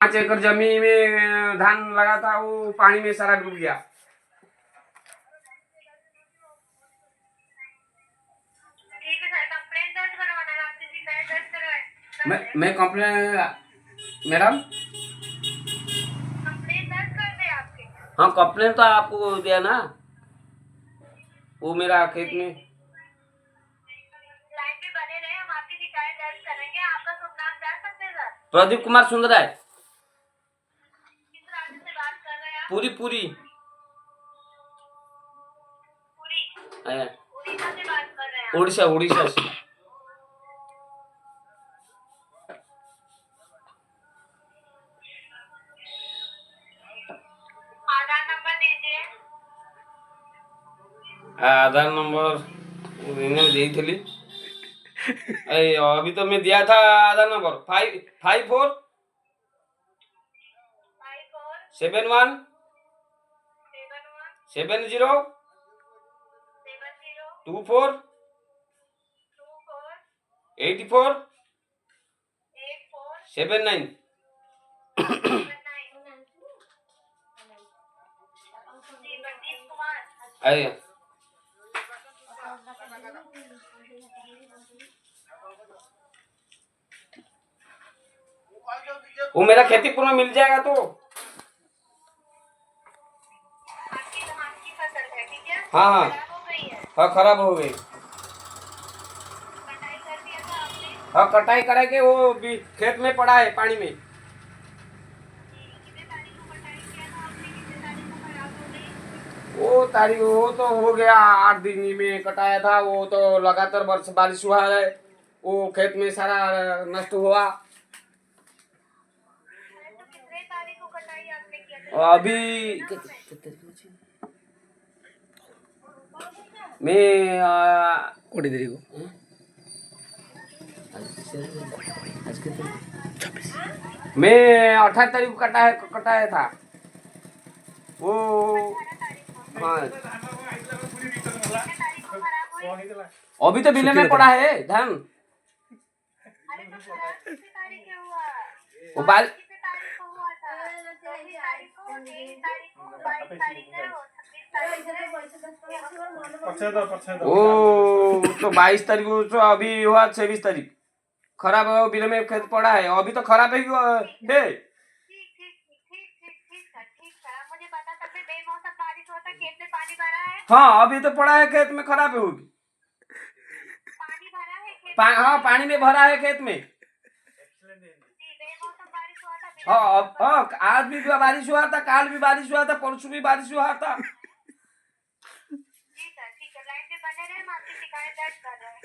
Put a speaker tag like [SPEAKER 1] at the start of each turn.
[SPEAKER 1] 5 एकड़ जमीन में धान लगा था, वो पानी में सारा डूब गया।
[SPEAKER 2] ठीक है सर, कंप्लेंट दर्ज करवाना है, आपकी शिकायत दर्ज करवाए।
[SPEAKER 1] मैं कंप्लेन मैडम
[SPEAKER 2] कंप्लेंट दर्ज कर दे आपके।
[SPEAKER 1] हाँ, कंप्लेन तो आपको दिया ना, वो मेरा खेत में।
[SPEAKER 2] लाइन पे बने रहे, हम आपकी शिकायत दर्ज करेंगे। आपका शुभ नाम जान सकते हैं सर?
[SPEAKER 1] प्रदीप कुमार सुंदराय।
[SPEAKER 2] किस राज्य से बात कर रहे हैं आप?
[SPEAKER 1] पूरी
[SPEAKER 2] पूरी उड़ीसा से बात कर रहे हैं आप?
[SPEAKER 1] उड़ीसा से।
[SPEAKER 2] आधार नंबर दीजिए।
[SPEAKER 1] आधार नंबर दी थी। अभी तो मैं दिया था आधार नंबर 54 71 70 24 84 79। आइए, वो मेरा खेतीपुर में मिल जाएगा तो।
[SPEAKER 2] आपकी धान की फसल है, ठीक है?
[SPEAKER 1] हाँ हाँ
[SPEAKER 2] खराब हो गई है।
[SPEAKER 1] हाँ, खराब हो गई।
[SPEAKER 2] कटाई कर दिया था आपने?
[SPEAKER 1] हाँ, कटाई करा के वो भी खेत में पड़ा है पानी में।
[SPEAKER 2] कितने तारीख को कटाई किया था आपने? कितने तारीख को खराब हो गई?
[SPEAKER 1] वो तो हो गया 8 दिन में कटाया था। वो तो लगातार बारिश हुआ है, वो खेत में सारा नष्ट हुआ।
[SPEAKER 2] अरे तो कितने तारीख को कटाई आपने किया था?
[SPEAKER 1] और अभी मैं कोड़ी देरी को मैं 28 तारीख को कटाया था वो।
[SPEAKER 2] 18 तारीख को।
[SPEAKER 1] हाँ,
[SPEAKER 2] कितने तारीख को खराब हुई?
[SPEAKER 1] अभी तो बिले में पड़ा है धान।
[SPEAKER 2] अरे तो खराब कितने तारीख को हुआ?
[SPEAKER 1] वो बाल
[SPEAKER 2] कितने तारीख को हुआ था? 24 तारीख को, 23 तारीख को, 22 तारीख है, और 26 तारीख है।
[SPEAKER 1] वो तो 22 तारीख को, तो अभी हुआ 26 तारीख। खराब है, बिल में खेत पड़ा है, अभी तो खराब है।
[SPEAKER 2] ठीक सर, मुझे पता था कि बेमौसम बारिश होता, खेत में पानी भरा है।
[SPEAKER 1] हाँ, अभी तो पड़ा है खेत में, खराब होगी।
[SPEAKER 2] पानी भरा है खेत में?
[SPEAKER 1] हाँ, पानी में भरा है खेत में।
[SPEAKER 2] जी, बेमौसम बारिश हुआ था।
[SPEAKER 1] हाँ, आज भी बारिश हुआ था, काल भी बारिश हुआ था, परसों भी बारिश हुआ था।
[SPEAKER 2] जी सर, ठीक है, लाइन पे बने रहे, हम आपकी शिकायत दर्ज कर रहे हैं।